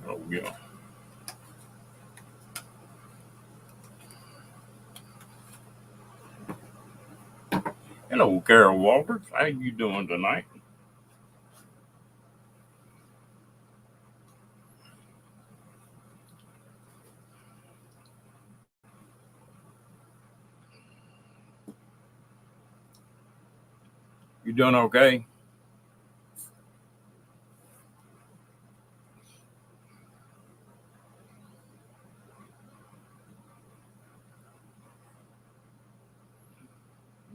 Oh, yeah. Hello, Carol Walters. How you doing tonight? You doing okay?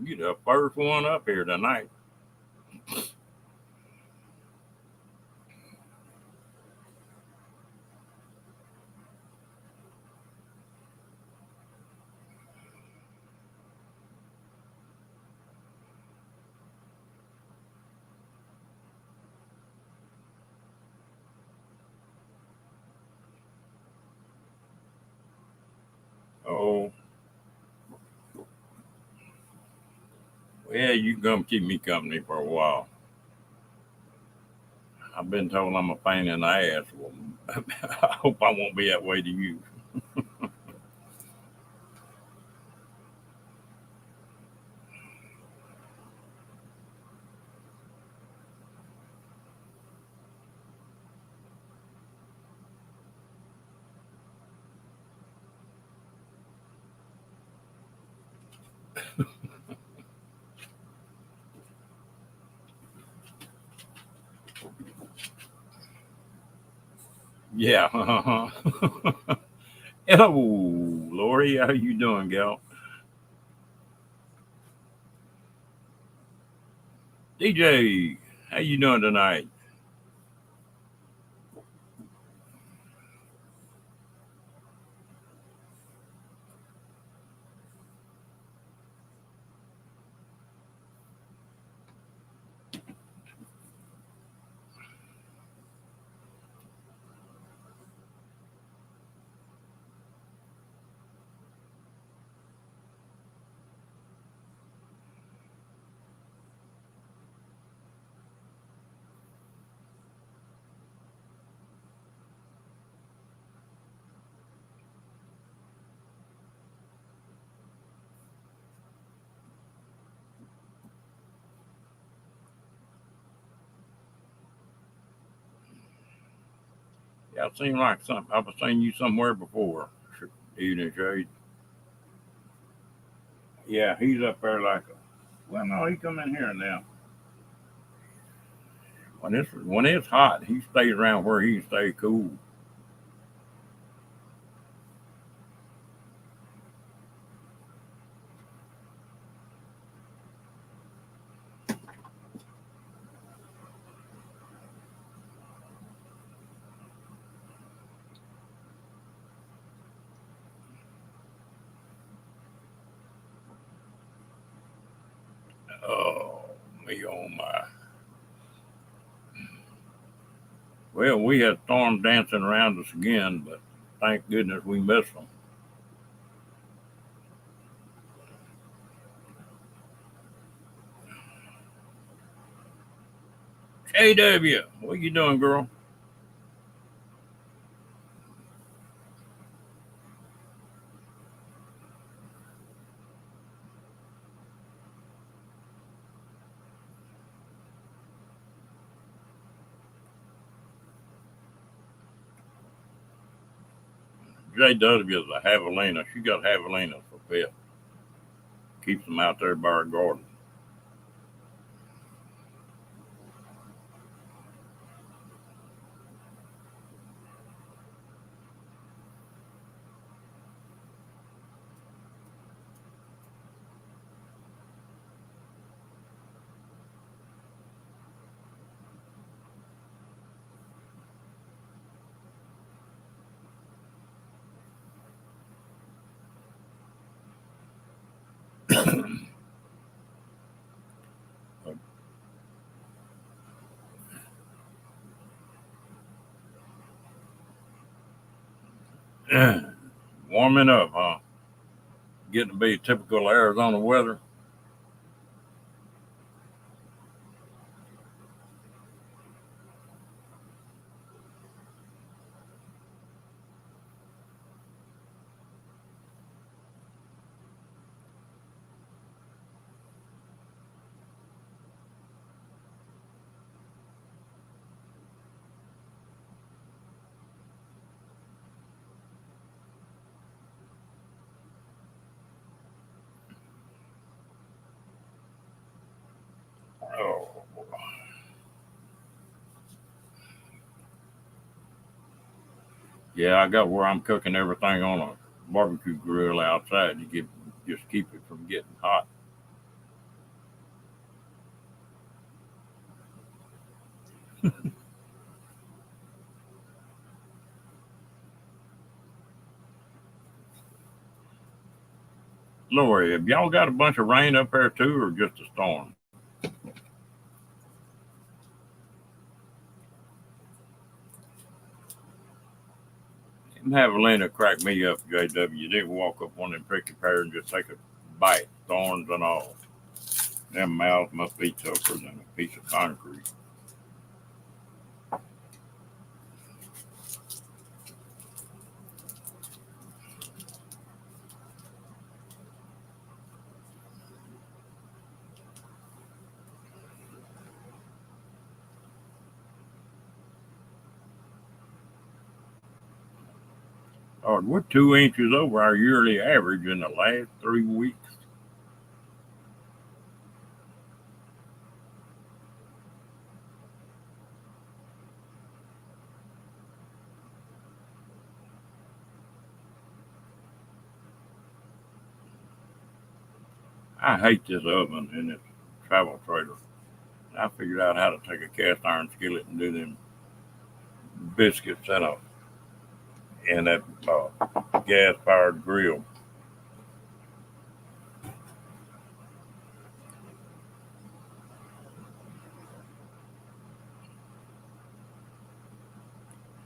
You the first one up here tonight. Oh, yeah, you can come keep me company for a while. I've been told I'm a pain in the ass. Well, I hope I won't be that way to you. Yeah. Hello, Lori. How you doing, gal? DJ, how you doing tonight? Yeah, it seemed like something. I've seen you somewhere before. Evening shade. Yeah, he's up there like a. Well, no, he come in here now. When it's hot, he stays around where he can stay cool. Oh, me oh my. Well, we had storms dancing around us again, but thank goodness we missed them. KW, what you doing, girl? JW is a javelina. She got javelinas for pet. Keeps them out there by her garden. Warming up, huh? Getting to be typical Arizona weather. Yeah, I got where I'm cooking everything on a barbecue grill outside to just keep it from getting hot. Lori, have y'all got a bunch of rain up there too, or just a storm? And Javelina cracked me up, JW. You didn't walk up on them prickly pear and just take a bite, thorns and all. Them mouths must be tougher than a piece of concrete. Lord, we're 2 inches over our yearly average in the last 3 weeks. I hate this oven in this travel trailer. I figured out how to take a cast iron skillet and do them biscuits in that gas fired grill.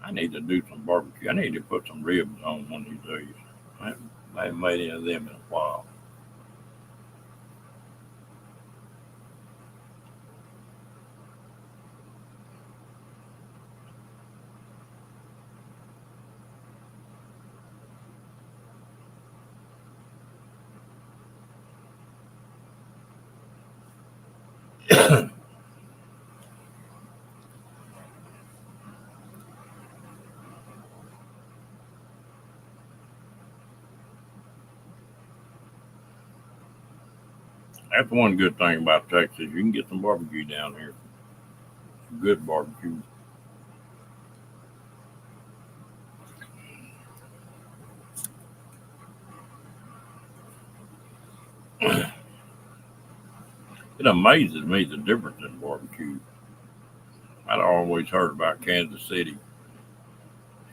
I need to do some barbecue. I need to put some ribs on one of these days. I haven't made any of them in a while. That's one good thing about Texas. You can get some barbecue down here. Good barbecue. It amazes me the difference in barbecue. I'd always heard about Kansas City,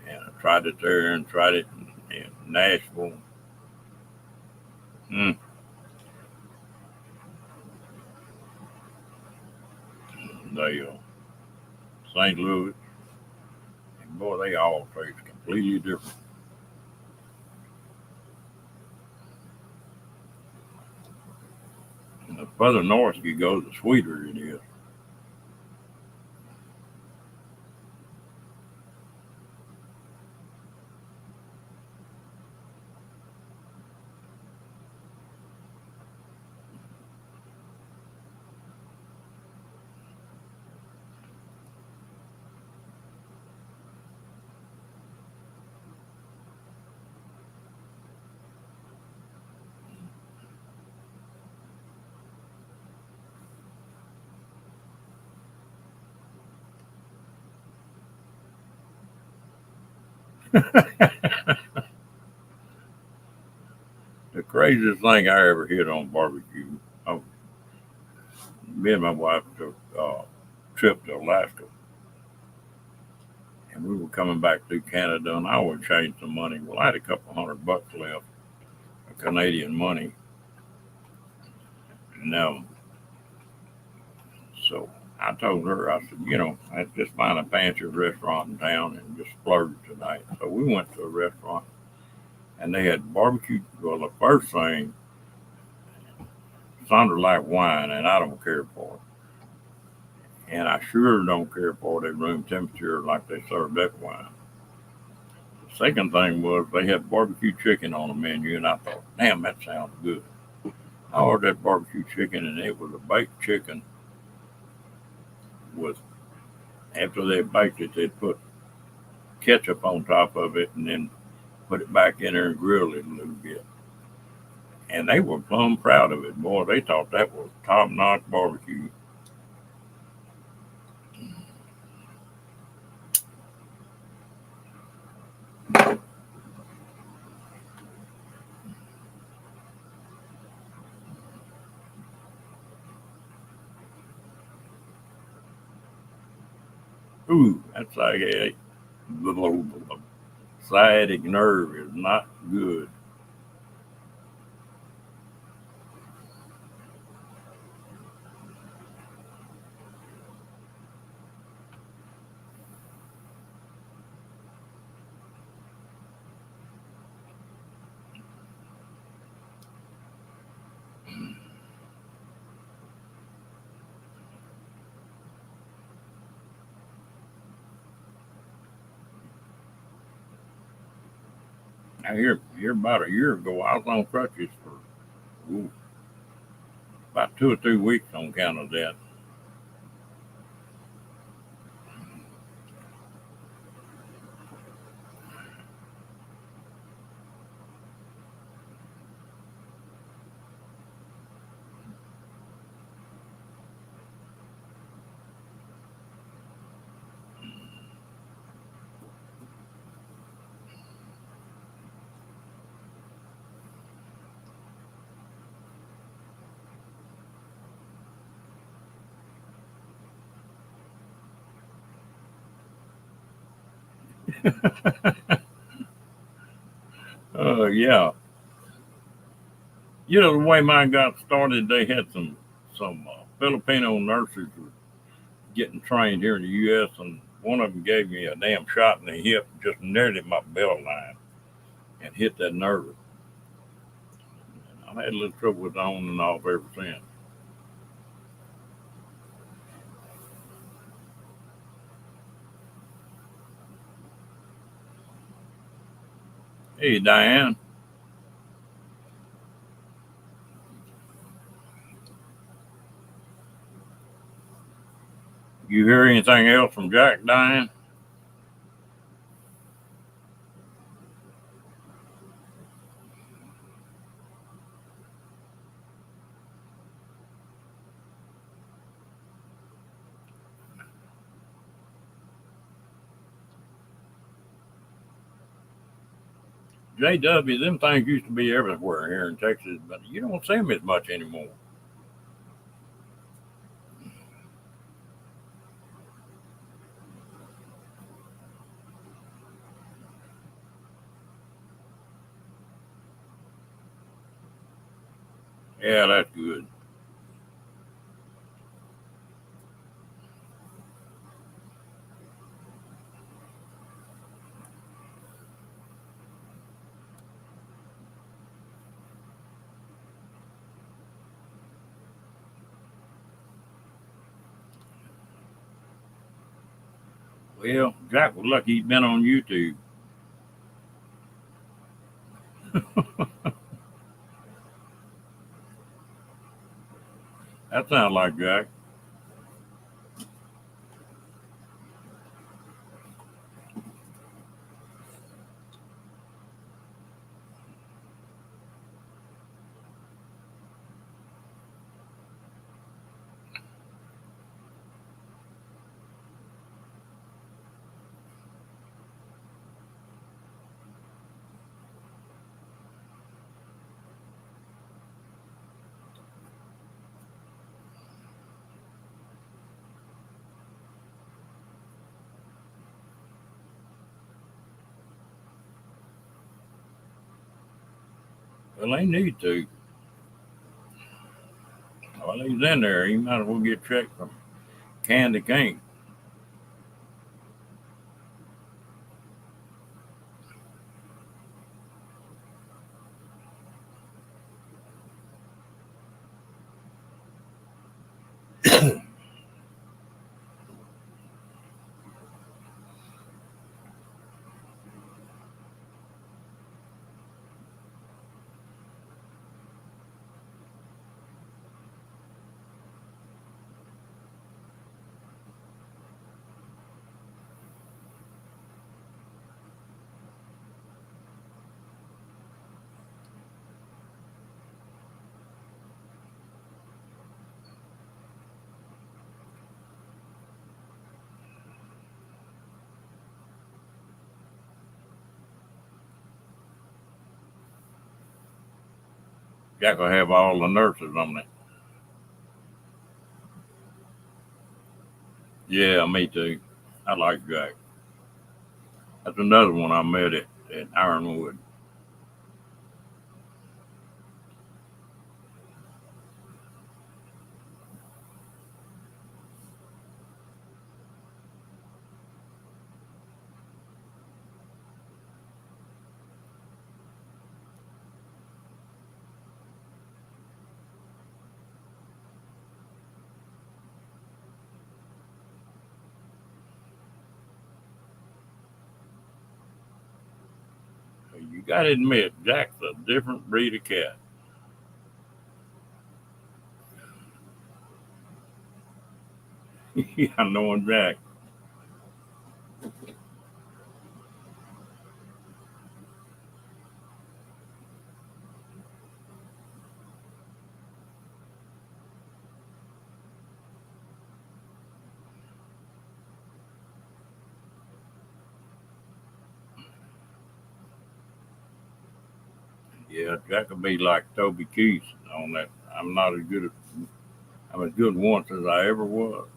and I tried it there and tried it in Nashville. Mm, they St. Louis, and boy, they all taste completely different. And the further north you go, the sweeter it is. The craziest thing I ever hit on barbecue, oh, me and my wife took a trip to Alaska, and we were coming back through Canada, and I would change some money. Well, I had a couple $100 left, Canadian money. No, so I told her, I said, I just find a fancy restaurant in town and just splurge tonight. So we went to a restaurant, and they had barbecue. Well, the first thing sounded like wine, and I don't care for it. And I sure don't care for it at room temperature like they serve that wine. The second thing was they had barbecue chicken on the menu, and I thought, damn, that sounds good. I ordered that barbecue chicken, and it was a baked chicken with, after they baked it, they'd put ketchup on top of it and then put it back in there and grill it a little bit. And they were plumb proud of it. Boy, they thought that was top notch barbecue. Ooh, that's like a sciatic nerve is not good. I hear about a year ago I was on crutches for about 2 or 3 weeks on account of that. Yeah. You know, the way mine got started, they had some Filipino nurses were getting trained here in the U.S., and one of them gave me a damn shot in the hip, just nearly my belt line, and hit that nerve. I've had a little trouble with on and off ever since. Hey, Diane, you hear anything else from Jack, Diane? JW, them things used to be everywhere here in Texas, but you don't see them as much anymore. Yeah, that's good. Well, Jack was lucky he'd been on YouTube. That sounds like Jack. Well, they need to. Well, he's in there. He might as well get checked from Candy King. Jack will have all the nurses on it. Yeah, me too. I like Jack. That's another one I met at Ironwood. You got to admit, Jack's a different breed of cat. Yeah, knowing Jack. Yeah, Jack will be like Toby Keith on that. I'm not as good. I'm as good once as I ever was.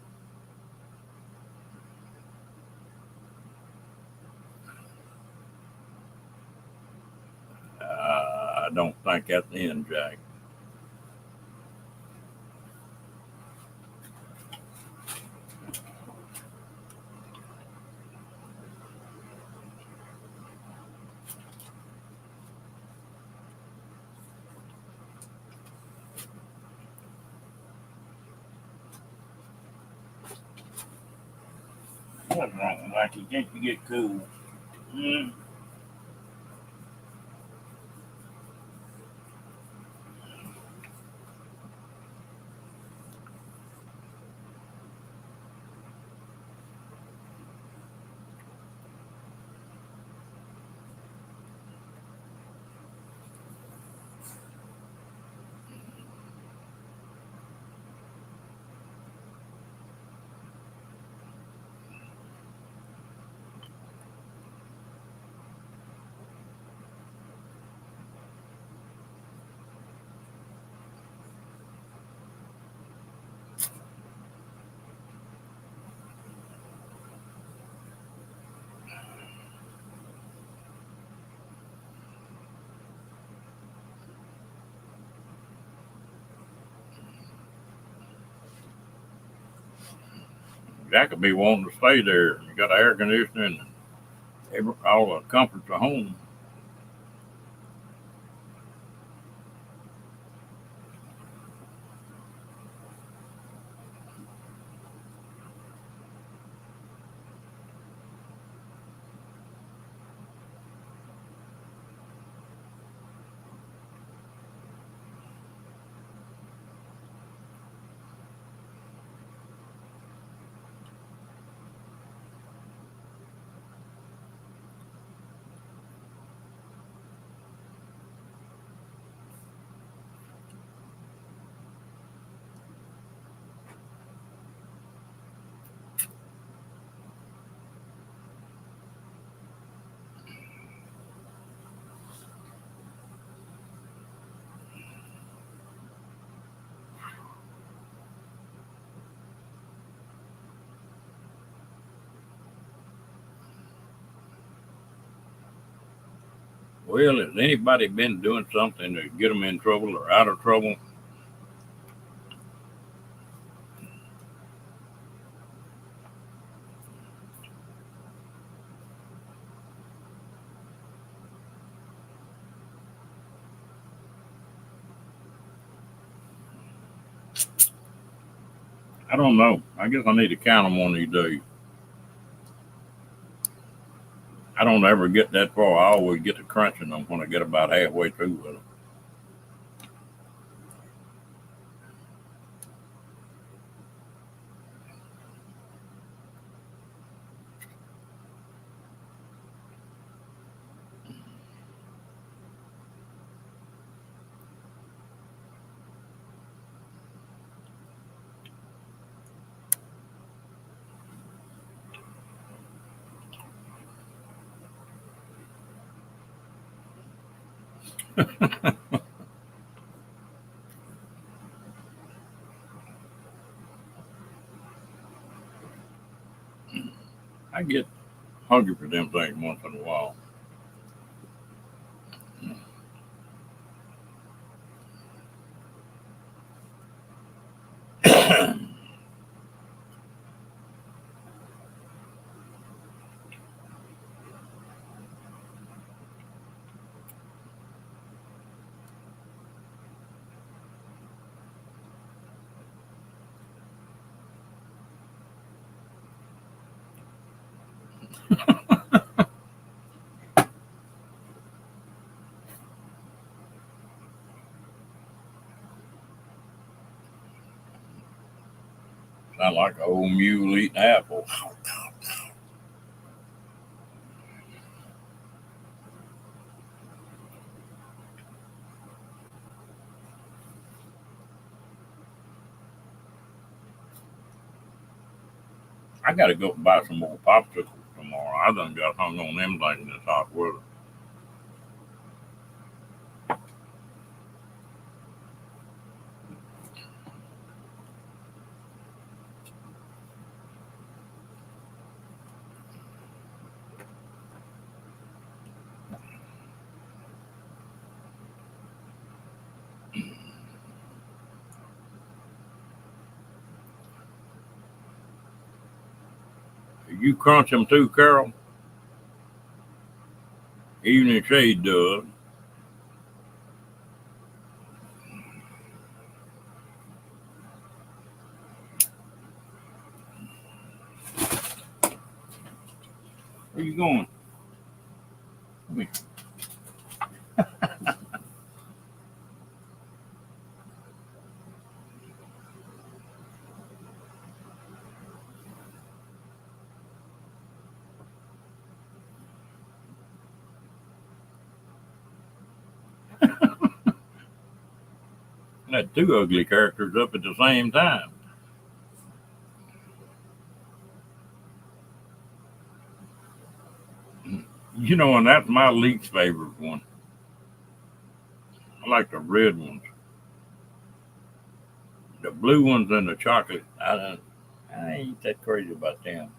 I don't think that's the end, Jack. What's wrong, Mikey? Can't you get cool? Mm. Jack will be wanting to stay there. You got air conditioning and all the comforts of home. Well, has anybody been doing something to get them in trouble or out of trouble? I don't know. I guess I need to count them one of these days. I don't ever get that far. I always get to crunching them when I get about halfway through with them. hungry for them things once in a while. Sound like an old mule eating apples. I gotta go buy some more popsicles tomorrow. I done got hung on them things in this hot weather. You crunch them too, Carol? Even if Shade does. Where you going? Come here. Had two ugly characters up at the same time. You know, and that's my least favorite one. I like the red ones. The blue ones and the chocolate. I ain't that crazy about them.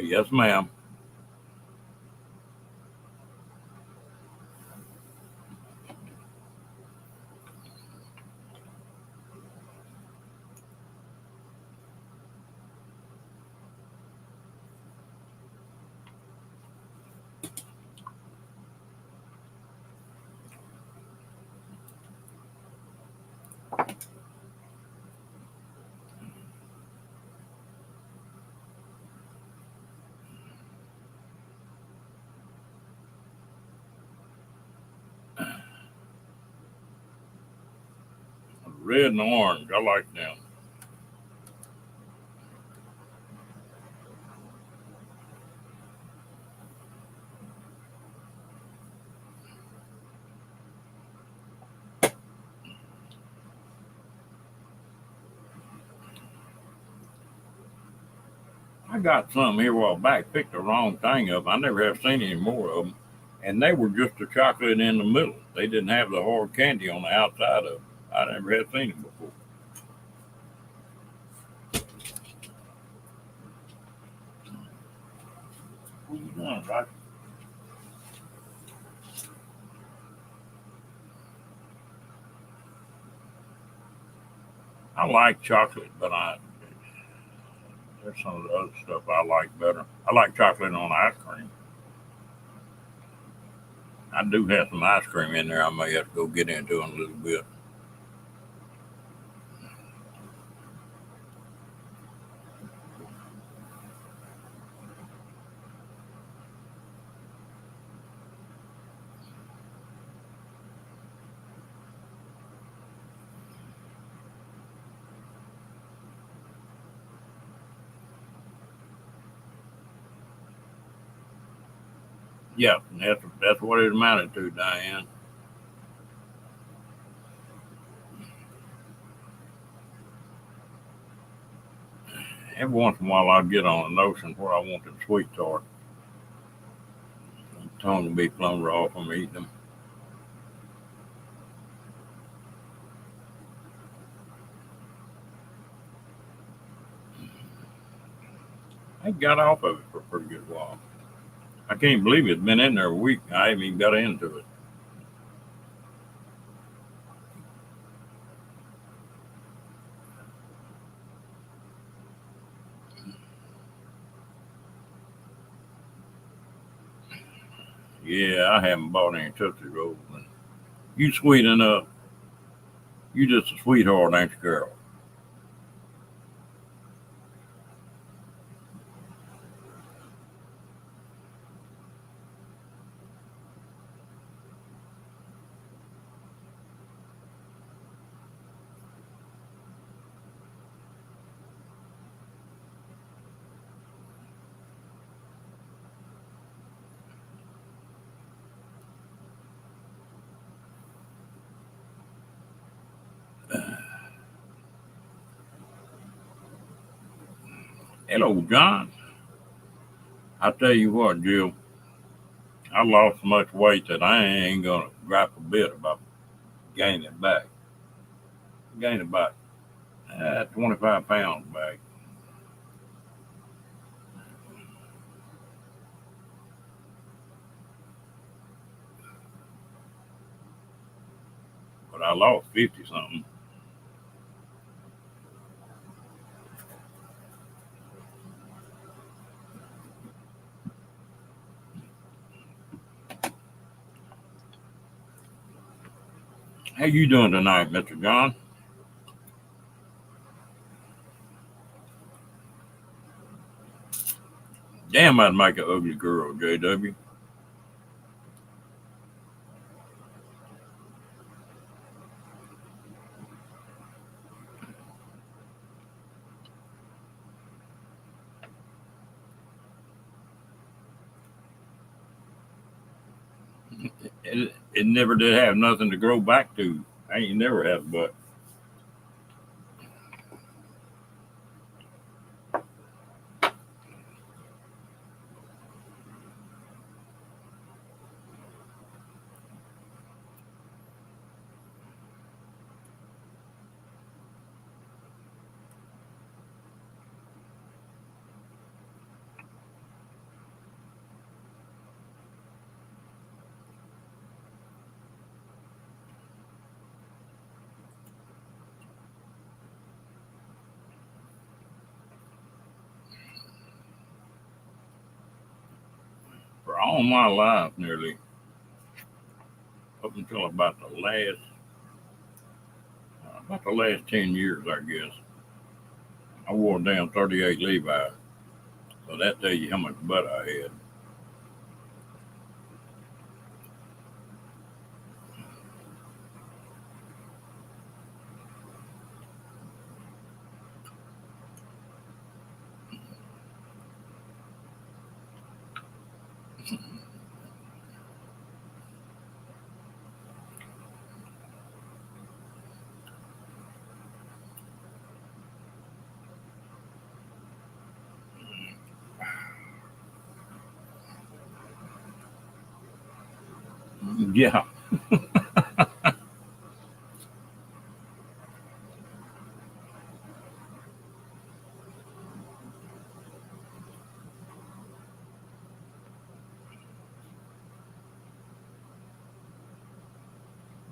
Yes, ma'am. Red and orange. I like them. I got some here a while back. Picked the wrong thing up. I never have seen any more of them. And they were just the chocolate in the middle. They didn't have the hard candy on the outside of them. I never had seen them before. What you doing, Rocky? I like chocolate, but there's some of the other stuff I like better. I like chocolate on ice cream. I do have some ice cream in there. I may have to go get into in a little bit. Yeah, that's what it amounted to, Diane. Every once in a while, I get on a notion where I want them sweet tart. Tongue will be plumb raw from eating them. I got off of it for a pretty good while. I can't believe it's been in there a week. I haven't even got into it. Yeah, I haven't bought any Tootsie Rolls. You sweet enough. You just a sweetheart, ain't you, girl? Hello, John. I tell you what, Jill, I lost so much weight that I ain't gonna gripe a bit about gaining it back. Gained about 25 pounds back. But I lost 50 something. How you doing tonight, Mr. John? Damn, I'd make an ugly girl, JW. It never did have nothing to grow back to. I ain't never had but for all my life, nearly up until about the last 10 years, I guess. I wore down 38 Levi's, so that tell you how much butt I had. Yeah,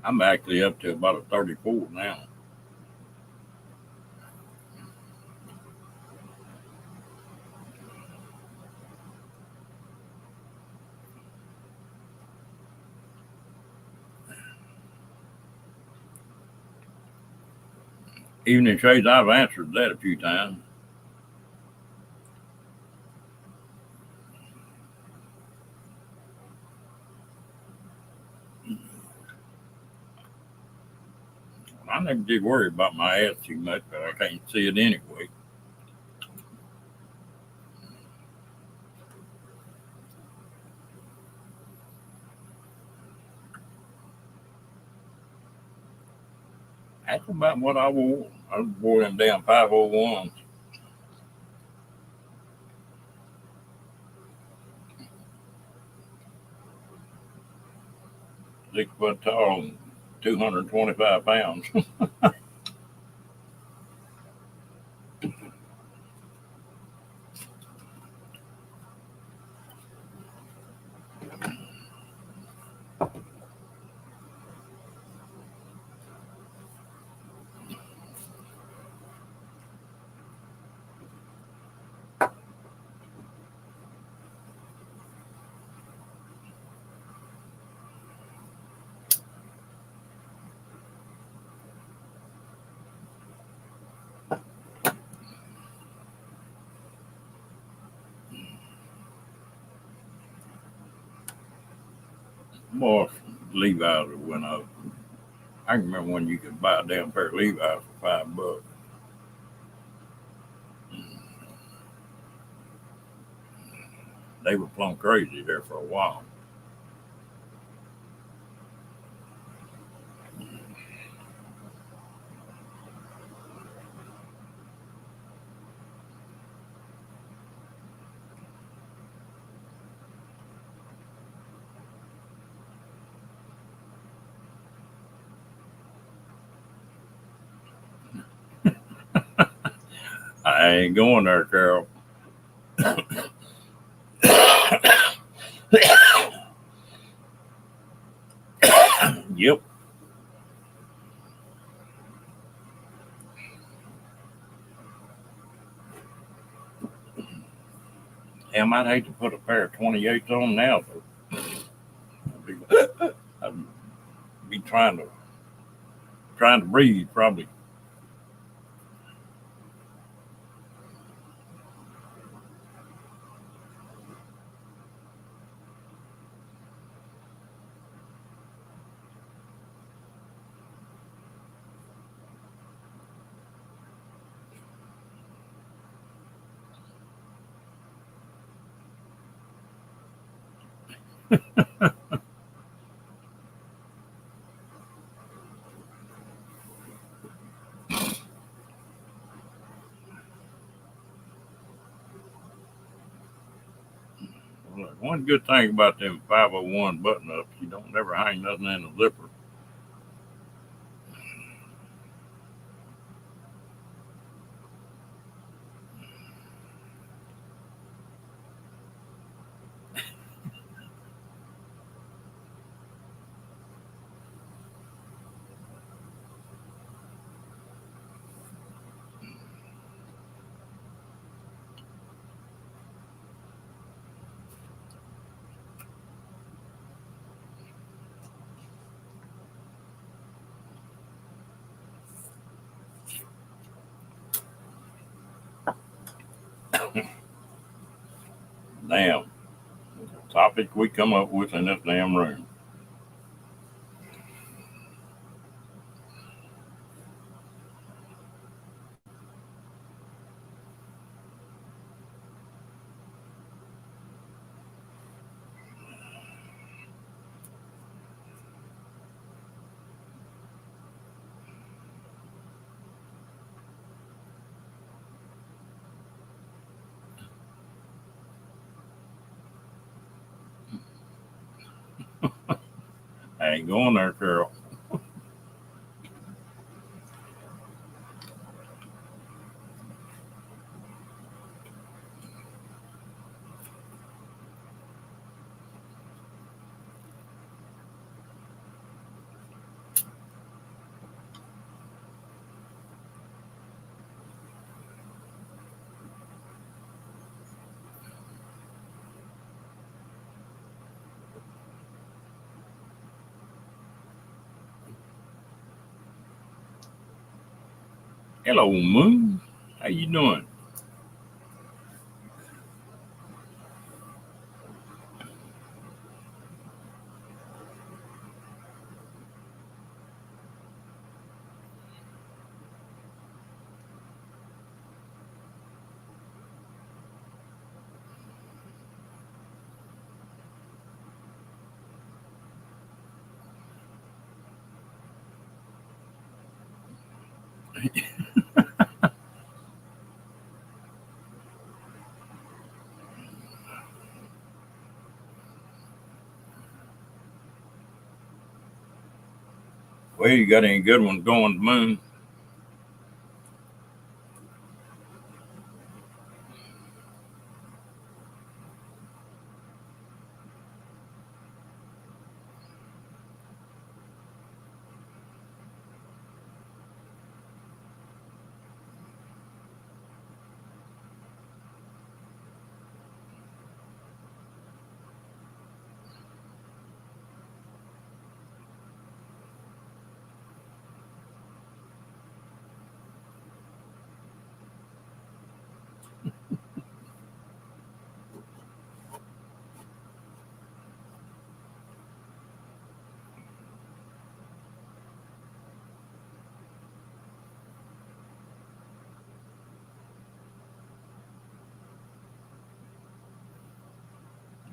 I'm actually up to about a 34 now. Evening shades, I've answered that a few times. I never did worry about my ass too much, but I can't see it anyway. 'That's about what I wore. I wore them damn 501s, 6 foot tall, and 225 pounds. Boy, Levi's went up. I can remember when you could buy a damn pair of Levi's for $5. They were plumb crazy there for a while. I ain't going there, Carol. Yep. Damn, I'd hate to put a pair of 28s on now. I'd be trying to breathe probably. Look, one good thing about them 501 button ups, you don't never hang nothing in the zipper. Damn. Topic we come up with in this damn room. I ain't going there, Carol. Hello, Moon. How you doing? Well, you got any good ones going, Moon?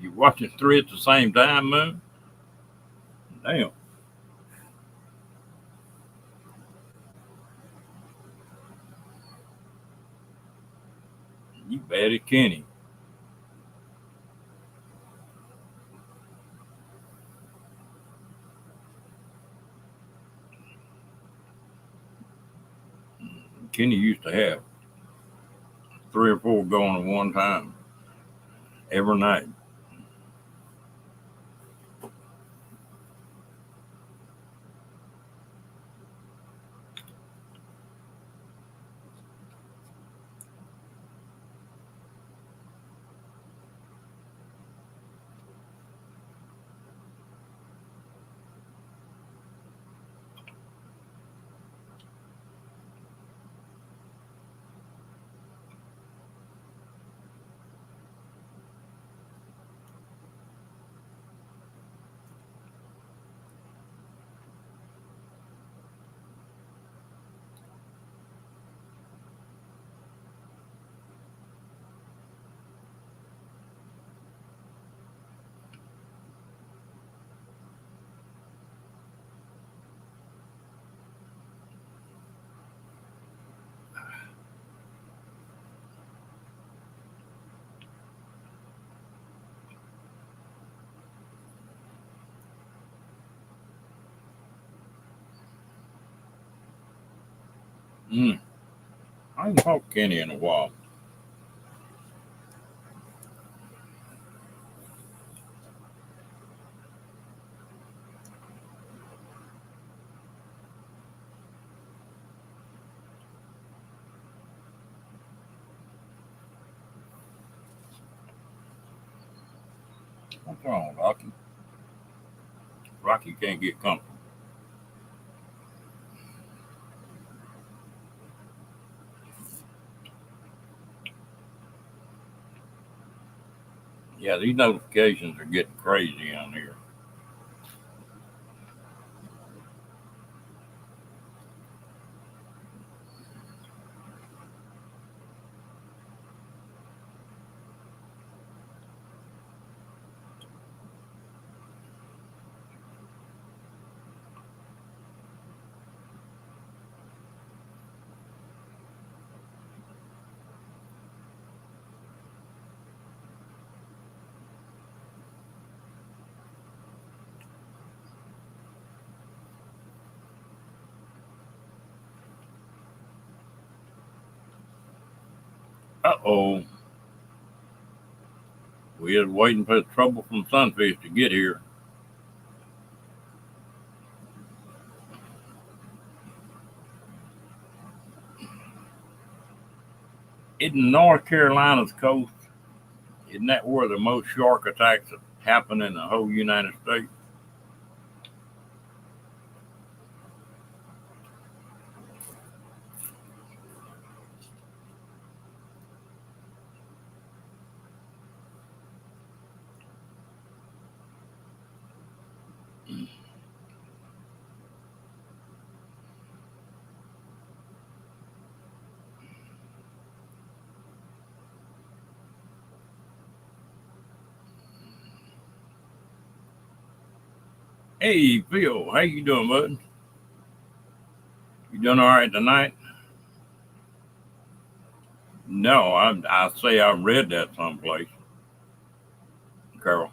You watching three at the same time, Moon? Damn. You bad at Kenny. Kenny used to have three or four going at one time every night. Mm. I ain't talked to Kenny in a while. What's wrong, Rocky? Rocky can't get comfortable. Yeah, these notifications are getting crazy on here. Uh-oh. We are waiting for the trouble from Sunfish to get here. Isn't North Carolina's coast, isn't that where the most shark attacks happen in the whole United States? Hey, Phil, how you doing, bud? You doing all right tonight? No, I say I read that someplace, Carol.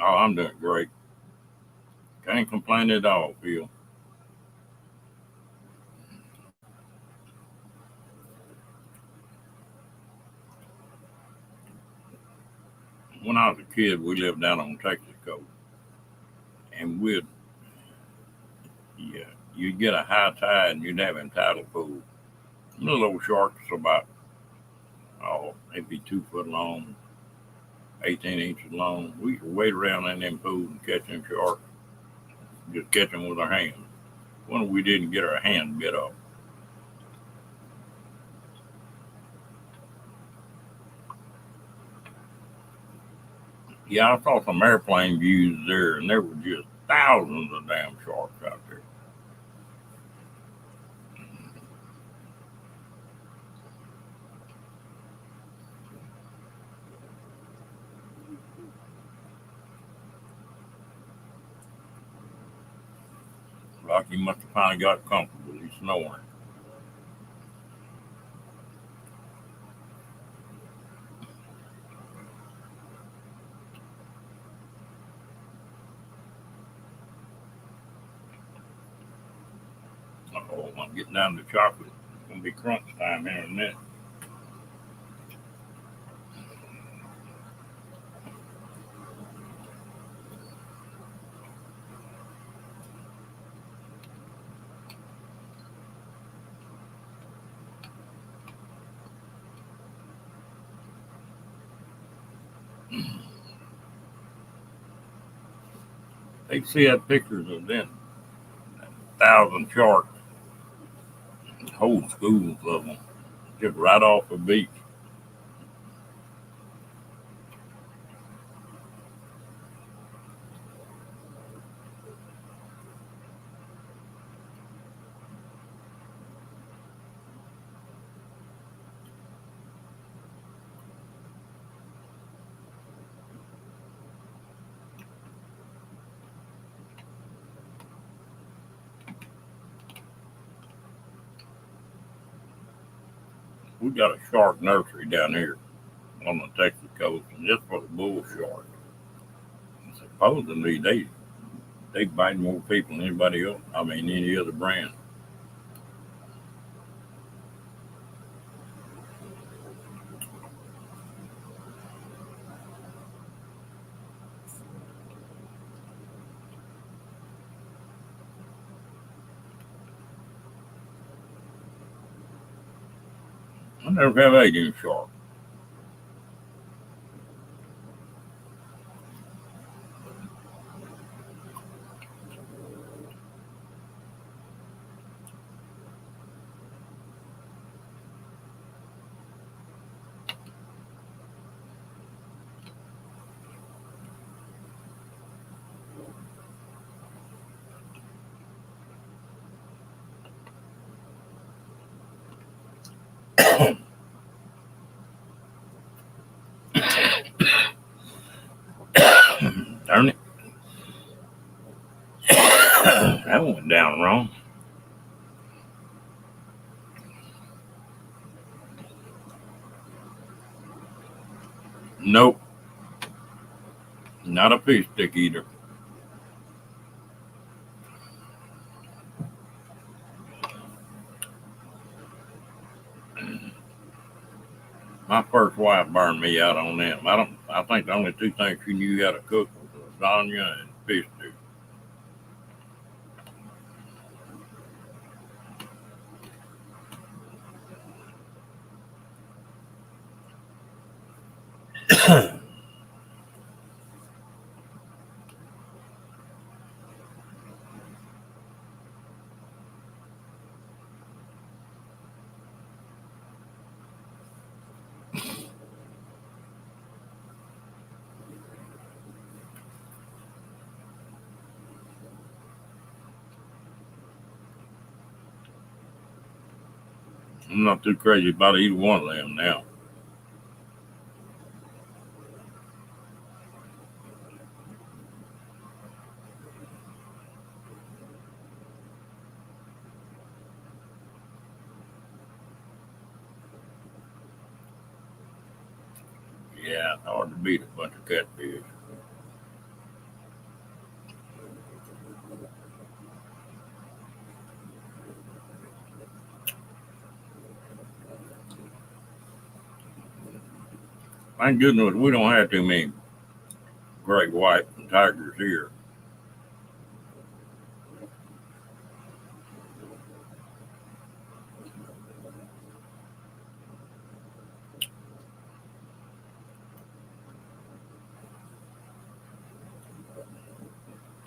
Oh, I'm doing great. Can't complain at all, Phil. when I was a kid, we lived down on Texas coast, and yeah, you'd get a high tide and you'd have in tidal pools. Little old sharks about, they'd be 2 foot long, 18 inches long. We used to wade around in them pools and catch them sharks, just catch them with our hands. When we didn't get our hand bit off. Yeah, I saw some airplane views there, and there were just thousands of damn sharks out there. Like he must have finally got comfortable. He's snoring. Oh, I'm getting down to chocolate. It's gonna be crunch time here in a minute. They see had pictures of them 1,000 sharks, whole schools of them, just right off the beach. We got a shark nursery down here on the Texas coast, and just for the bull shark. Supposedly they bite more people than anybody else. I mean, any other brand. I never have ate any shark. Darn it. That went down wrong. Nope, not a fish stick either. My first wife burned me out on them. I don't. I think the only two things she knew how to cook was lasagna and fish stew. I'm not too crazy about either one of them now. Yeah, it's hard to beat a bunch of catfish. Thank goodness we don't have too many great white and tigers here.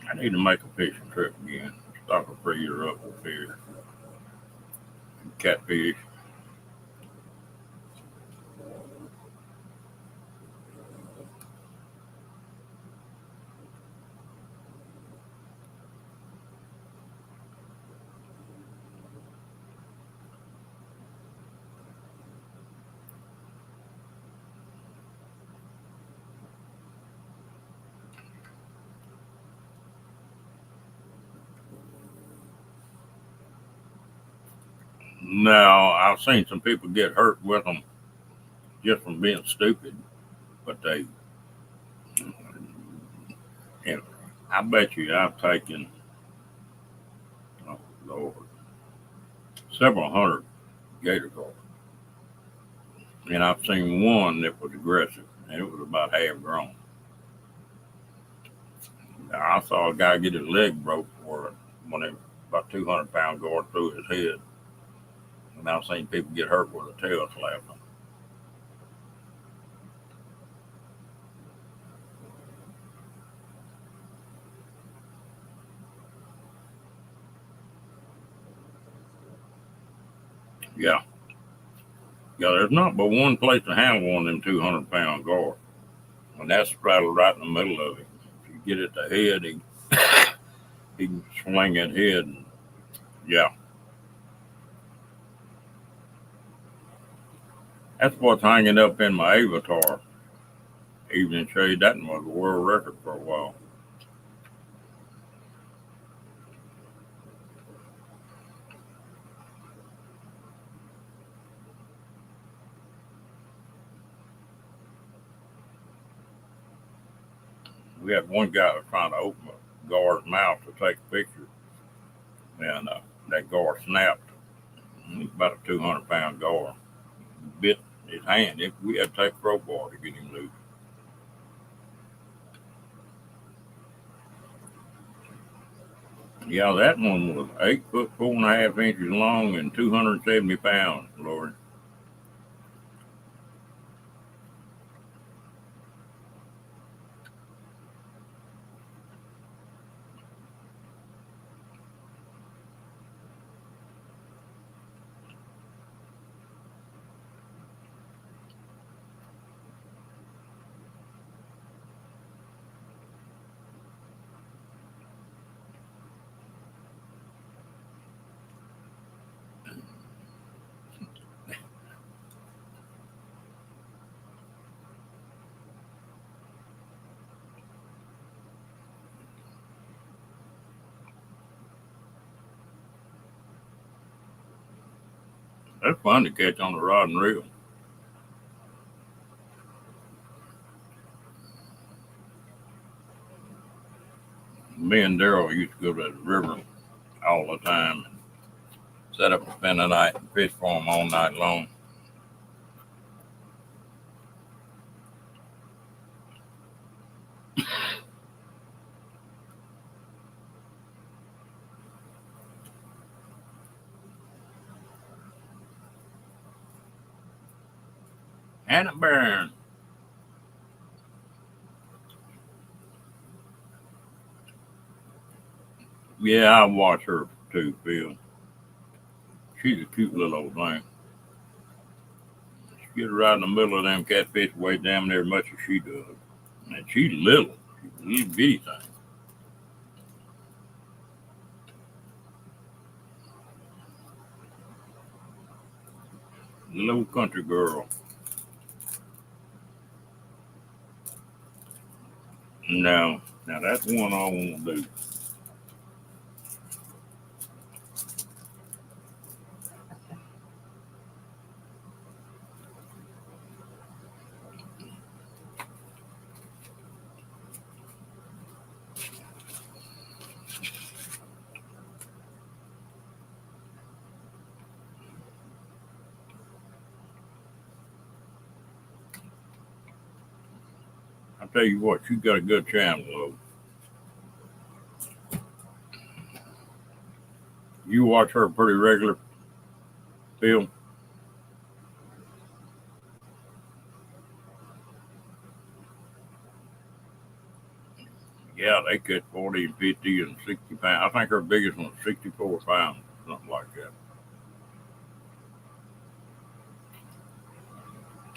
I need to make a fishing trip again. Stock a freezer up with fish, catfish. Now, I've seen some people get hurt with them just from being stupid, but and I bet you I've taken, oh Lord, several hundred gator carp, and I've seen one that was aggressive, and it was about half grown. Now, I saw a guy get his leg broke for it when it about 200 pound going through his head, and I've seen people get hurt with a tail slapping. Yeah, yeah. There's not but one place to handle one of them 200 pound guards, and that's straddled right in the middle of him. If you get at the head, he can swing that head. And, yeah, that's what's hanging up in my avatar. Evening shade. That one was a world record for a while. We had one guy that was trying to open a guard's mouth to take a picture, and that guard snapped. He's about a 200 pound guard. Bit his hand. We had to take a crowbar to get him loose. Yeah, that one was 8 foot 4.5 inches long and 270 pounds, Lord. That's fun to catch on the rod and reel. Me and Daryl used to go to the river all the time, set up and spend the night and fish for them all night long. Hannah Barron. Yeah, I watch her too, Phil. She's a cute little old thing. She gets right in the middle of them catfish way down there as much as she does. And she's little. She's a little bitty thing. Little country girl. No. Now that's one I won't do. I tell you what, you got a good channel, though. You watch her pretty regular, Phil. Yeah, they catch 40 and 50 and 60 pounds. I think her biggest one was 64 pounds, something like that.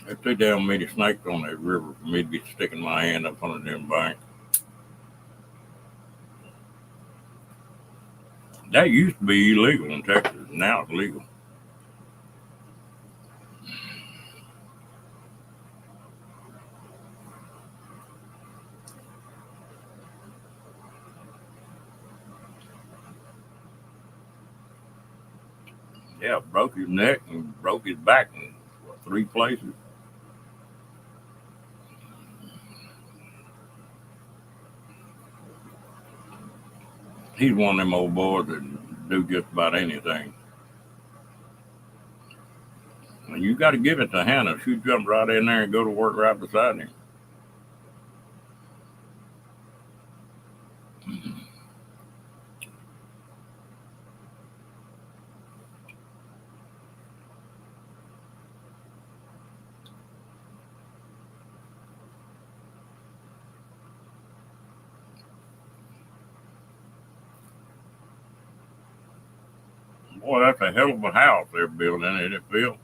There's too damn many snakes on that river for me to be sticking my hand up under them banks. That used to be illegal in Texas. Now it's legal. Yeah, broke his neck and broke his back in what, 3 places. He's one of them old boys that do just about anything. And you got to give it to Hannah. She jumped right in there and go to work right beside him. Boy, that's a hell of a house they're building, isn't it, Phil?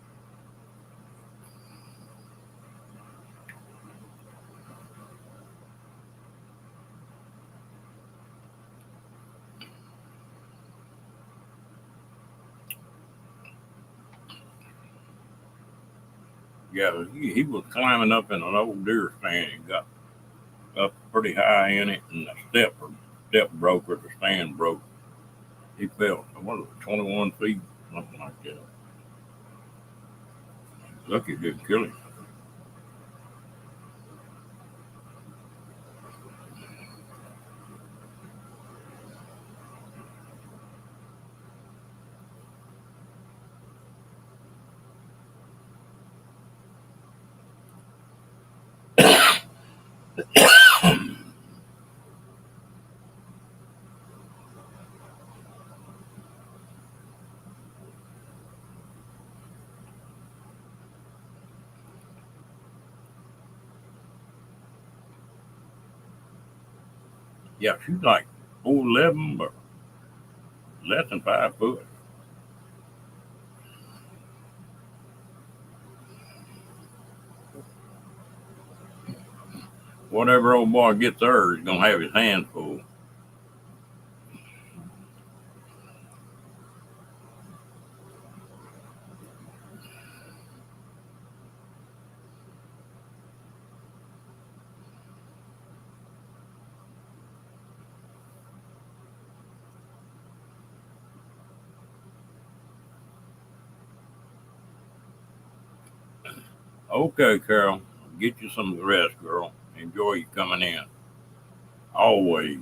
Yeah, he was climbing up in an old deer stand. He got up pretty high in it, and the step broke or the stand broke. He fell. What was it, 21 feet, something like that. Lucky it didn't kill him. Yeah, she's like 4'11", but less than 5 foot. Whatever old boy gets her is gonna have his hands full. Okay, Carol, get you some rest, girl. Enjoy you coming in. Always.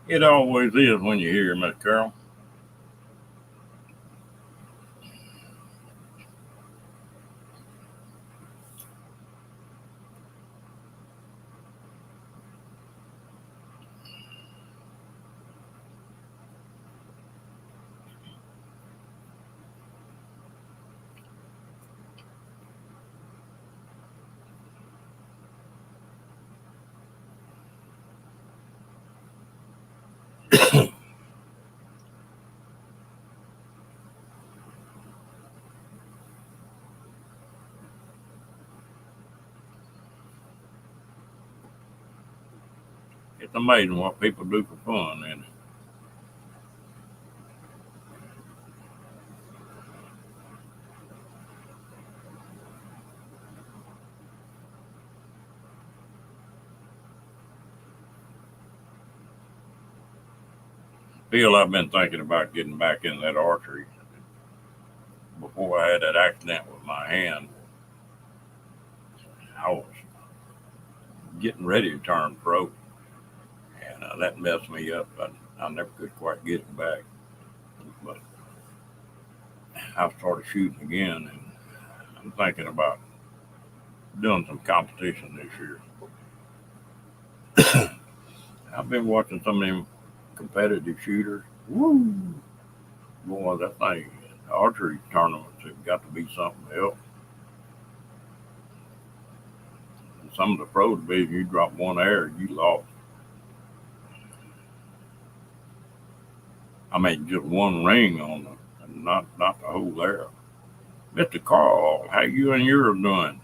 It always is when you hear Miss Carol. It's amazing what people do for fun, and Bill, I've been thinking about getting back in that archery. Before I had that accident with my hand, I was getting ready to turn pro, and that messed me up. I never could quite get it back. But I started shooting again, and I'm thinking about doing some competition this year. I've been watching some of them competitive shooters. Woo! Boy, that thing, archery tournaments have got to be something else. And some of the pro division, you drop one arrow, you lost. I mean, just one ring on them, and not the whole arrow. Mr. Carl, how you and yours doing?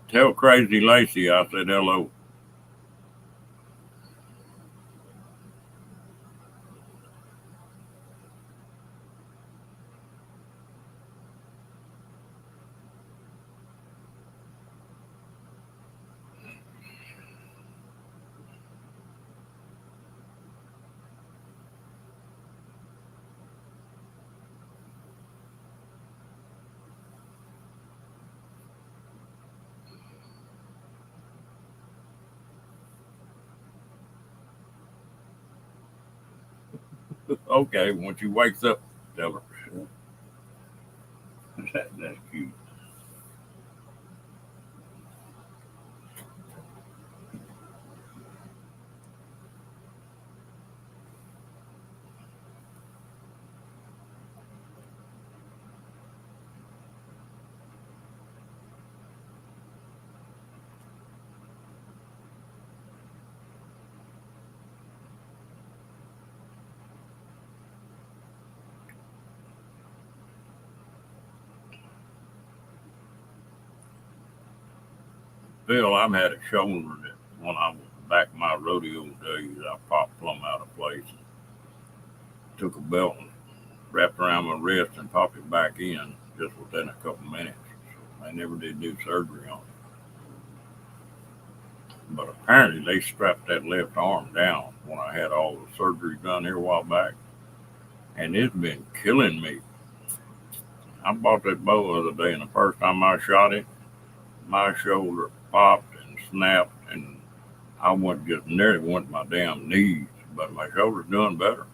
Tell Crazy Lacey I said hello. Okay, when she wakes up, tell her. That's cute. Bill, I've had a shoulder that when I was back in my rodeo days, I popped plumb out of place. Took a belt and wrapped around my wrist and popped it back in just within a couple minutes. So they never did do surgery on it. But apparently they strapped that left arm down when I had all the surgery done here a while back. And it's been killing me. I bought that bow the other day, and the first time I shot it, my shoulder popped and snapped, and I went just nearly went to my damn knees. But my shoulder's doing better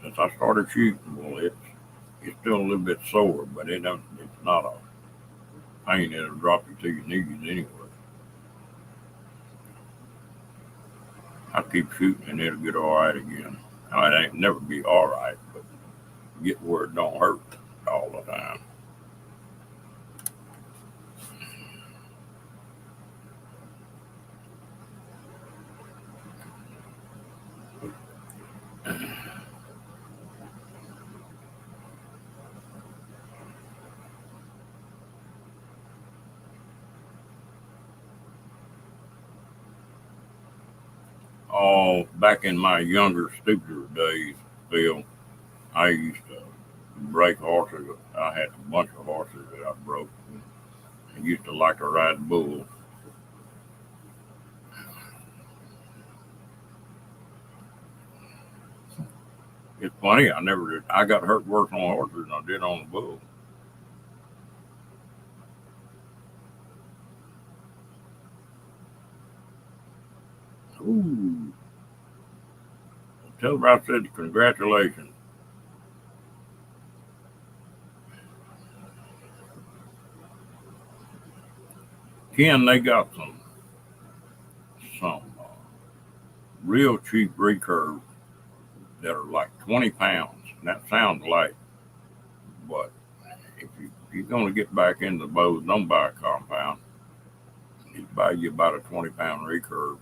since I started shooting. Well, it's still a little bit sore, but it don't. It's not a pain that'll drop you to your knees anyway. I keep shooting, and it'll get all right again. Now, it ain't never be all right, but get where it don't hurt all the time. Oh, back in my younger, stupider days, Bill, I used to break horses. I had a bunch of horses that I broke. I used to like to ride bulls. It's funny, I never did. I got hurt worse on horses than I did on the bull. Ooh. Tell her I said congratulations. Ken, they got some real cheap recurves that are like 20 pounds. And that sounds light, but if you're going to get back into the bows, don't buy a compound. You buy you about a 20-pound recurve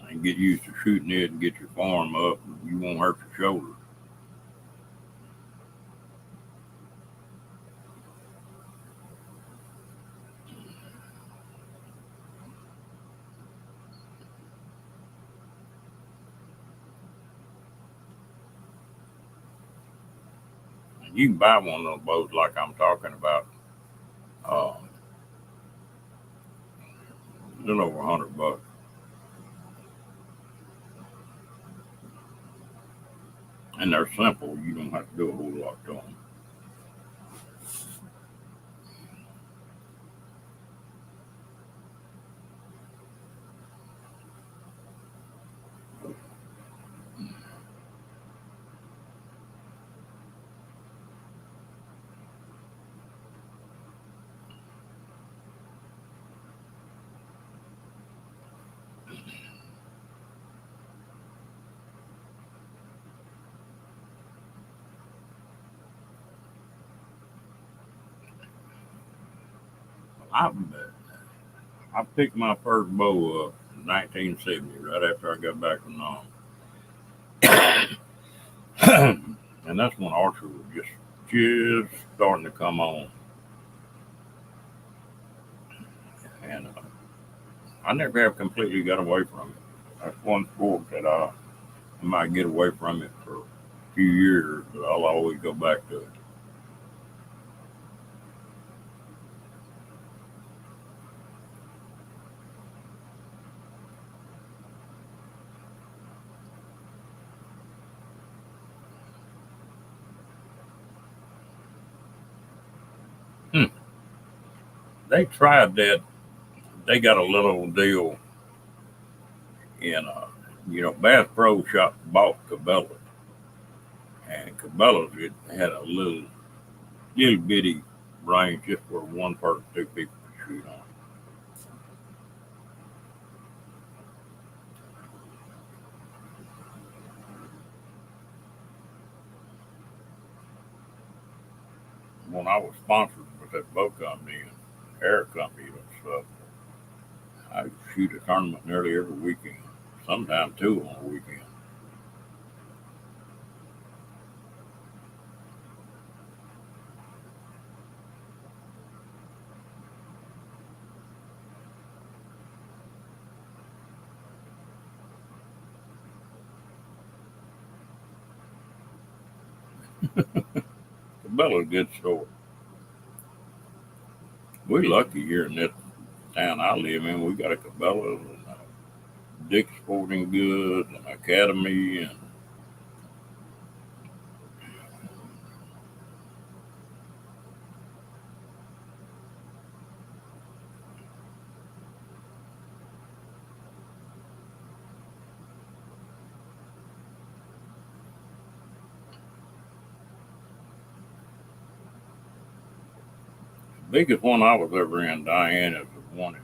and get used to shooting it and get your form up. You won't hurt your shoulder. You can buy one of those boats like I'm talking about, a little over $100. And they're simple. You don't have to do a whole lot to them. I I picked my first bow up in 1970, right after I got back from Nam. And that's when archery was just starting to come on. And I never have completely got away from it. That's one sport that I might get away from it for a few years, but I'll always go back to it. Hmm. They tried that. They got a little deal in, Bass Pro Shop bought Cabela's, and Cabela's it had a little bitty range just for one person, two people to shoot on. When I was sponsored with that boat company and air company and stuff, I shoot a tournament nearly every weekend, sometimes two on a weekend. Cabela's a good store. We're lucky here in this town I live in. We got a Cabela's and a Dick's Sporting Goods and Academy and the biggest one I was ever in, Diane, is the one in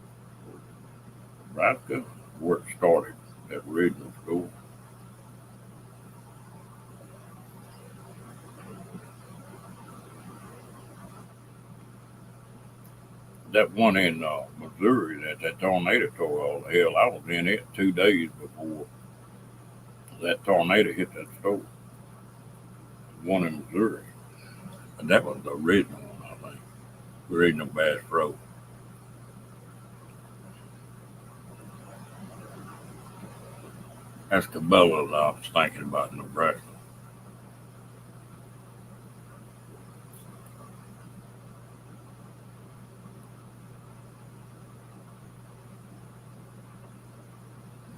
Nebraska, where it started, that original school. That one in Missouri, that tornado tore all the hell. I was in it 2 days before that tornado hit that store. One in Missouri. And that was the original one, I think. The original Bass Pro. That's Cabela's I was thinking about in Nebraska.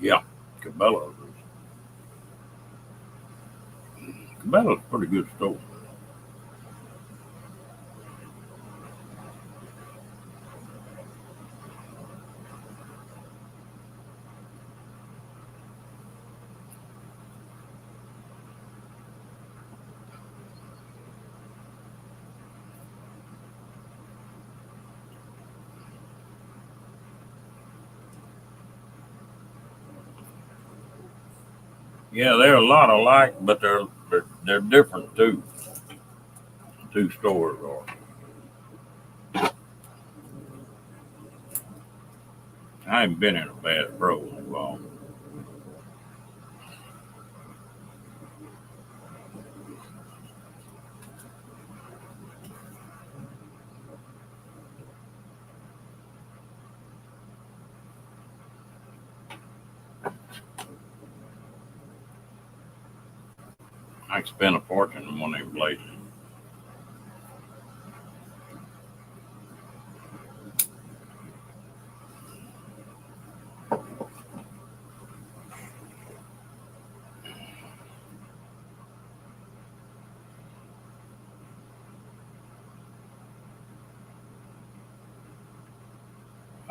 Yeah, Cabela's. Cabela's a pretty good store. Yeah, they're a lot alike, but they're different too. Two stores are. I haven't been in a Bass Pro in a while. I spent a fortune in one of them places.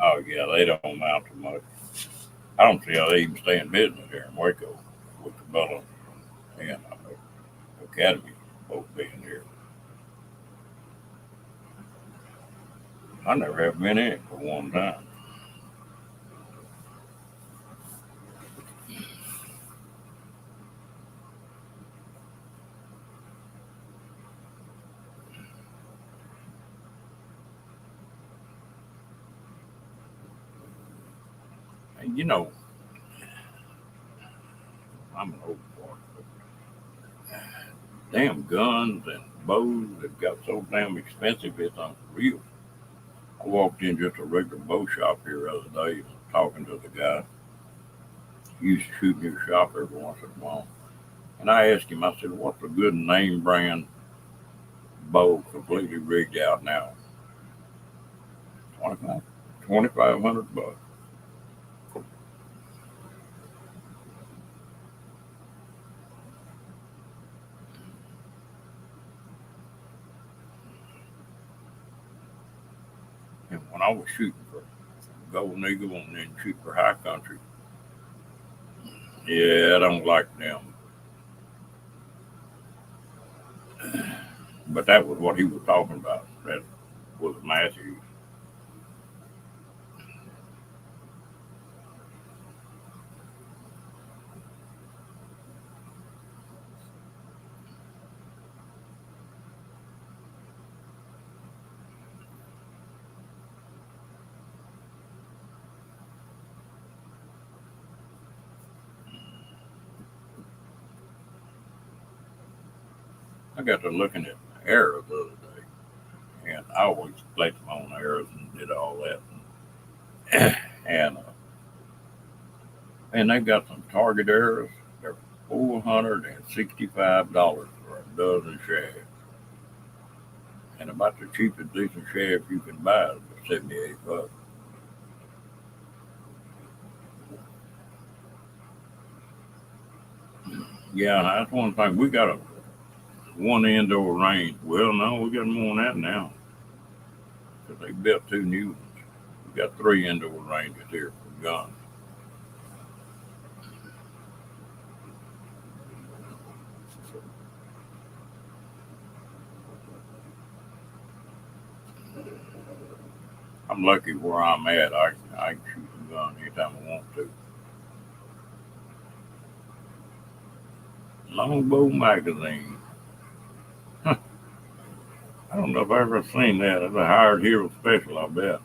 Oh yeah, they don't amount to much. I don't see how they even stay in business here in Waco with the Bella and Academy both being here. I never have been in it for one time. And you know, I'm an old boy, but damn guns and bows that got so damn expensive it's unreal. I walked in just a regular bow shop here the other day talking to the guy. He used to shoot in his shop every once in a while. And I asked him, I said, what's a good name brand bow completely rigged out now? 25, 2,500 bucks. And when I was shooting for Golden Eagle and then shooting for High Country, yeah, I don't like them. But that was what he was talking about. That was Matthew. I got to looking at arrows the other day, and I always placed them on arrows and did all that. And they got some Target arrows. They're $465 for a dozen shafts, and about the cheapest decent shaft you can buy is 78 bucks. Yeah, that's one thing. We got a one indoor range. Well, no, we got more than that now because they built two new ones. We got three indoor ranges here for guns. I'm lucky where I'm at. I can shoot a gun anytime I want to. Longbow magazine. Huh, I don't know if I've ever seen that. It's a hired hero special, I bet.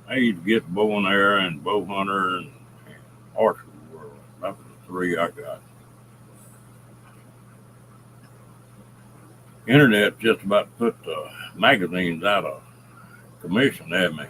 I used to get bow and arrow and bow hunter and archery world. That was the three I got. Internet just about put the magazines out of commission, haven't they?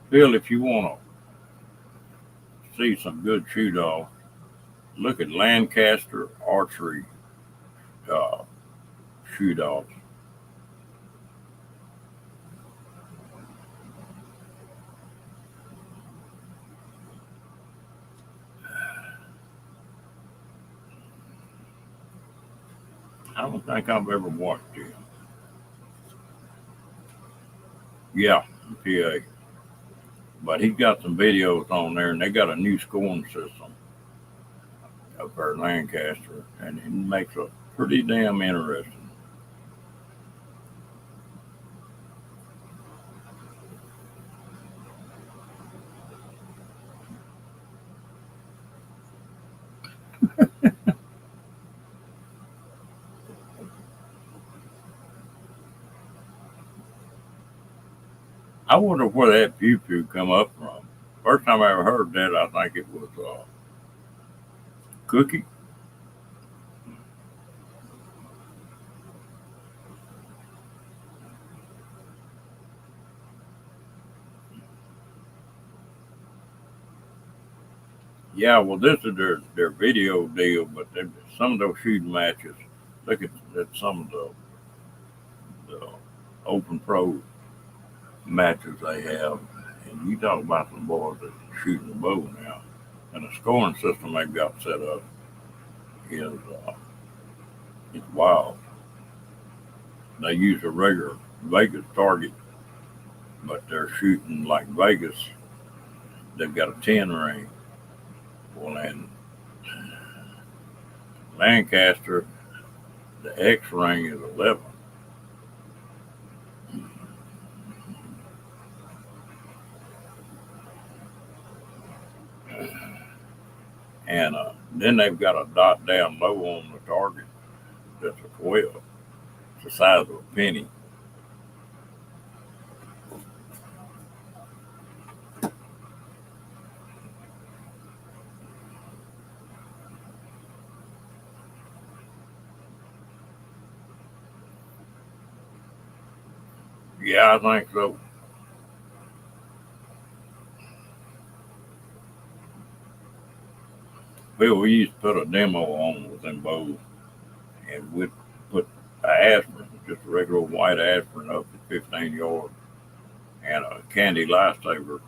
Bill, if you want to see some good shoot off, look at Lancaster Archery uh, shoot offs. I don't think I've ever watched him. Yeah, PA. But he's got some videos on there, and they got a new scoring system up there at Lancaster, and it makes it pretty damn interesting. I wonder where that pew pew come up from. First time I ever heard that, I think it was Cookie. Yeah, well, this is their video deal, but some of those shooting matches. Look at some of the Open Pro matches they have, and you talk about some boys that shooting the bow now, and the scoring system they've got set up is it's wild. They use a regular Vegas target, but they're shooting like Vegas. They've got a 10 ring. Well, and Lancaster, the X ring is 11. And then they've got a dot down low on the target that's a 12. It's the size of a penny. Yeah, I think so. Bill, we used to put a demo on with them bows, and we'd put aspirin, just a regular white aspirin, up to 15 yards, and a candy lifesaver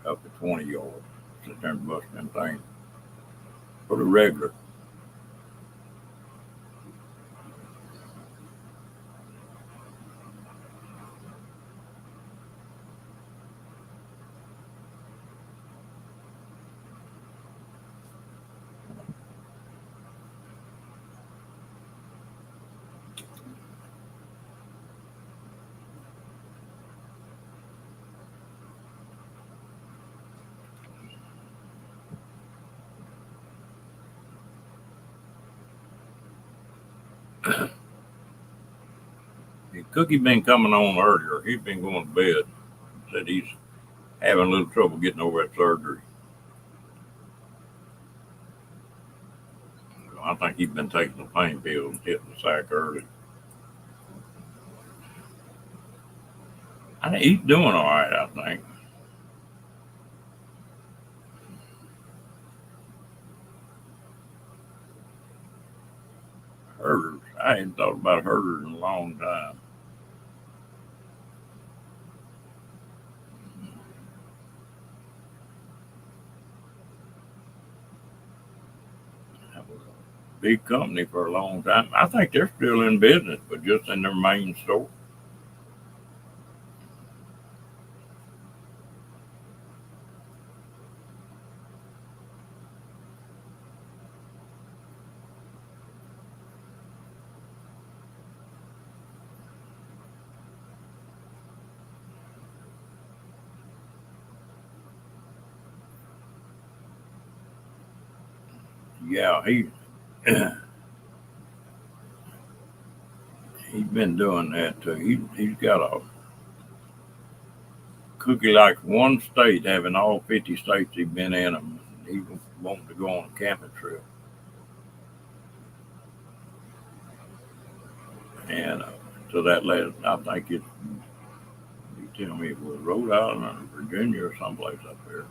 up to 20 yards. Sit there and bust them things. Pretty regular. Cookie been coming on earlier. He's been going to bed. Said he's having a little trouble getting over that surgery. I think he's been taking the pain pills and hitting the sack early. I think he's doing all right, I think. Herders. I hadn't thought about herders in a long time. That was a big company for a long time. I think they're still in business, but just in their main store. Yeah, he's been doing that too. He's got a Cookie like one state, having all 50 states he's been in them. He wanting to go on a camping trip, and to that last, I think it. You tell me it was Rhode Island or Virginia or someplace up there.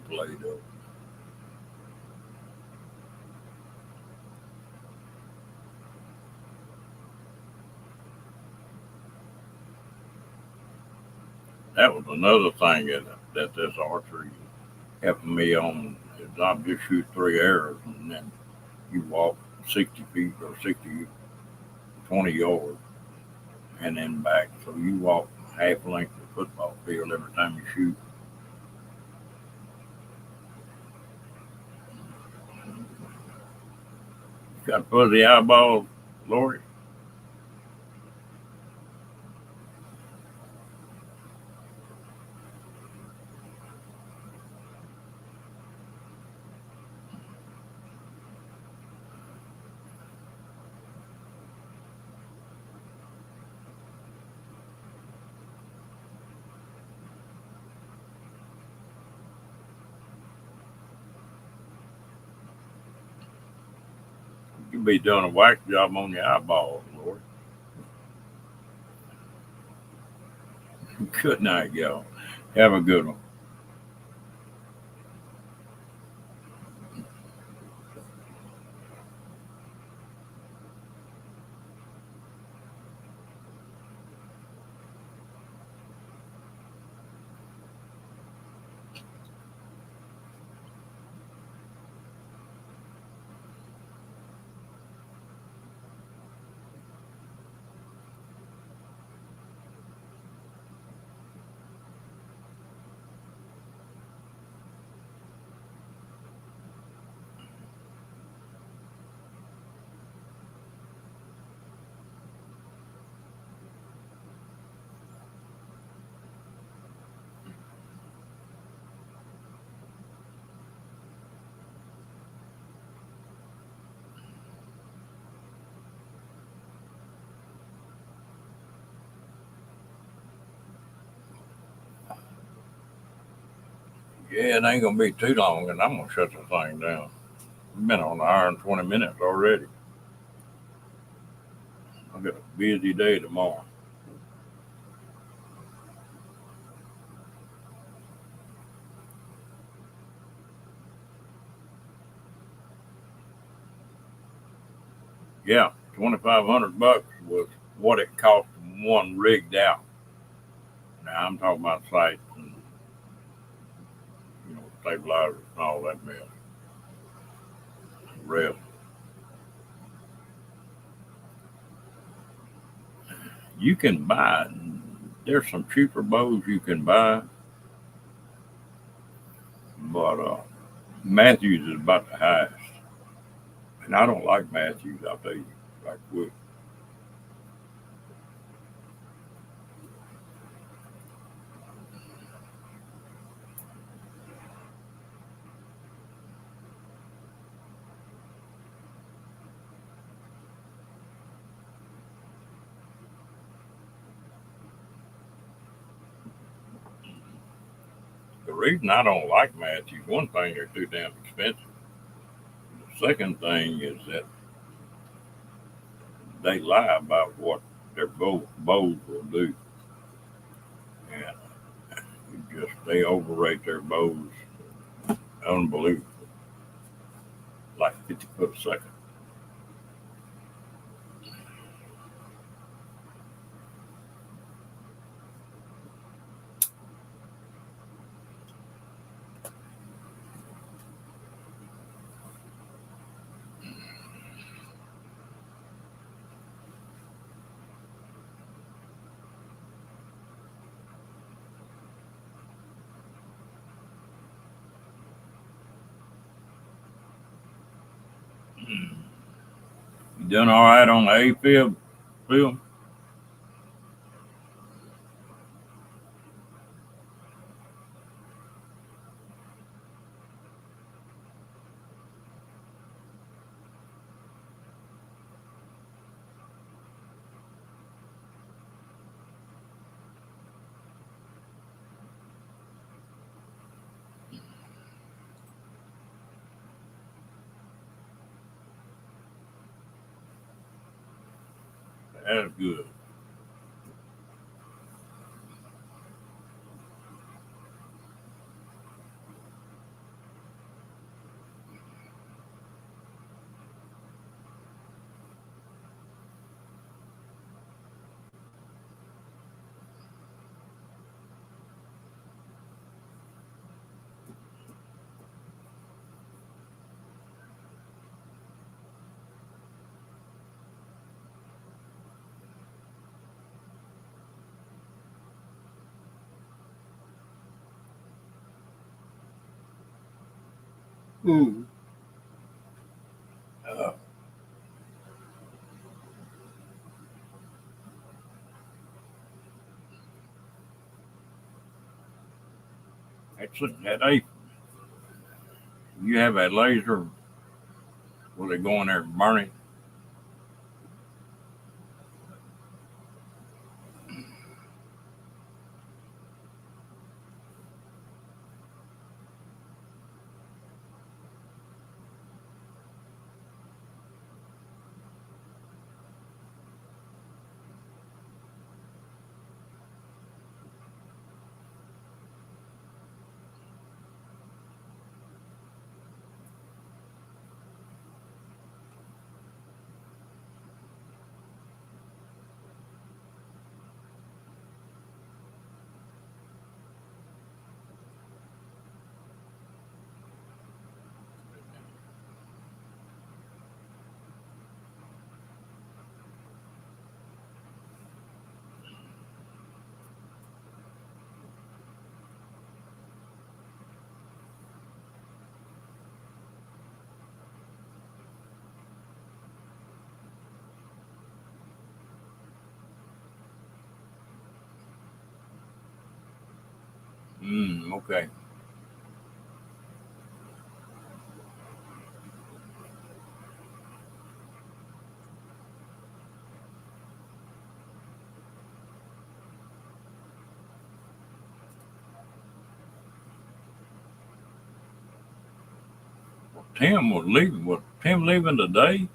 Play-Doh. That was another thing that this archery helped me on. Is I just shoot 3 arrows and then you walk 60 feet or 60, 20 yards and then back. So you walk half length of the football field every time you shoot. Got fuzzy eyeballs. Lori? You be doing a wax job on your eyeballs, Lori. Good night, y'all. Have a good one. Yeah, it ain't gonna be too long, and I'm gonna shut the thing down. We've been on an hour and 20 minutes already. I got a busy day tomorrow. Yeah, $2,500 was what it cost one rigged out. Now I'm talking about sights and stabilizers and all that mess. Rest. You can buy. There's some cheaper bows you can buy, but Matthews is about the highest, and I don't like Matthews. I'll tell you, like quick. The reason I don't like Matthews, one thing, they're too damn expensive. The second thing is that they lie about what their bows will do, and they overrate their bows unbelievable, like 50 foot a second. You done all right on the A-fib film? That's good. Uh, Had they, you have a laser, will they go in there and burn it? Okay. Tim was leaving. Was Tim leaving today?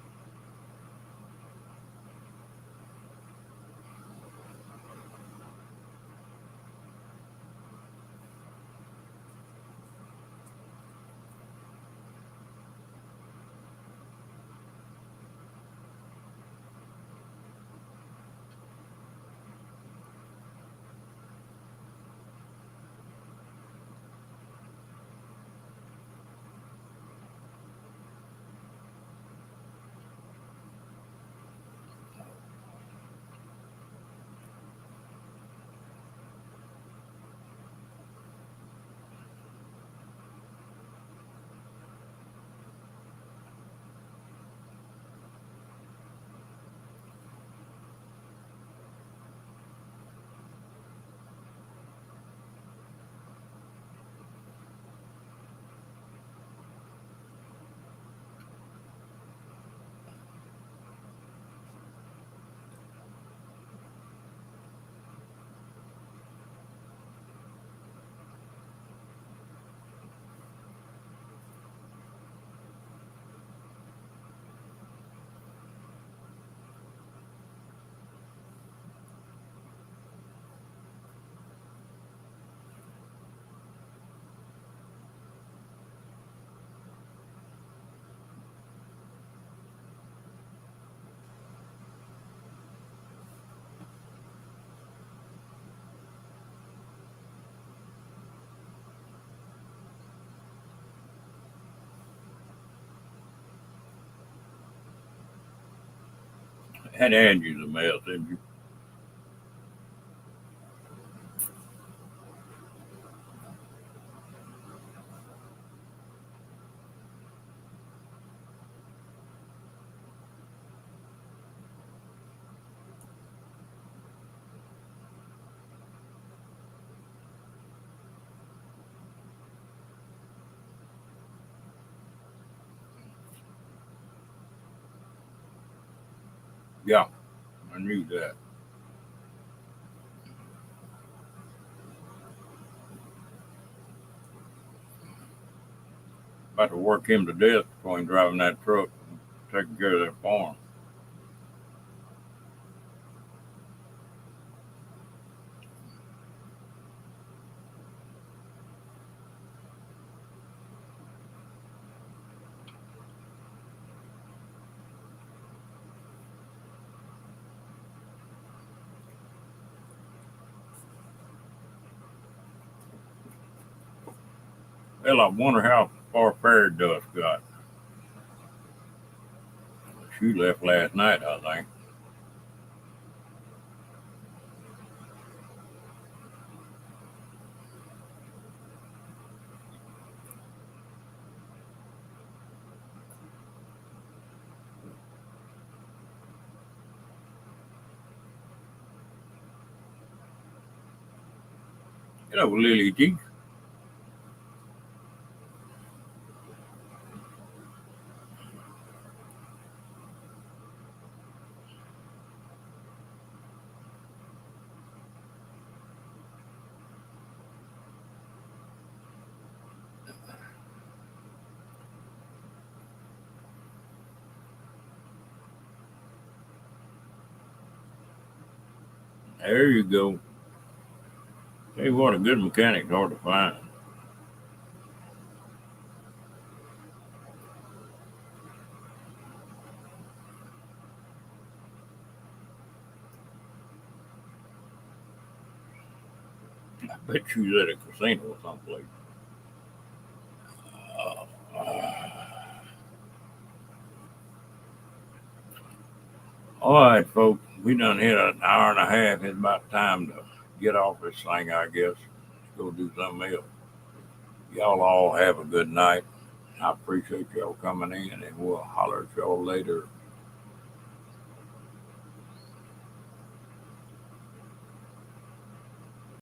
Had to add you the mail, didn't you? Yeah, I knew that. About to work him to death before him driving that truck and taking care of that farm. Well, I wonder how far Fairy Dust got. She left last night, I think. Lily G. There you go. Tell you what, a good mechanic's hard to find. I bet you was at a casino or someplace. All right, folks, we done hit an hour and a half. It's about time to get off this thing, I guess. Go do something else. Y'all all have a good night. I appreciate y'all coming in, and we'll holler at y'all later.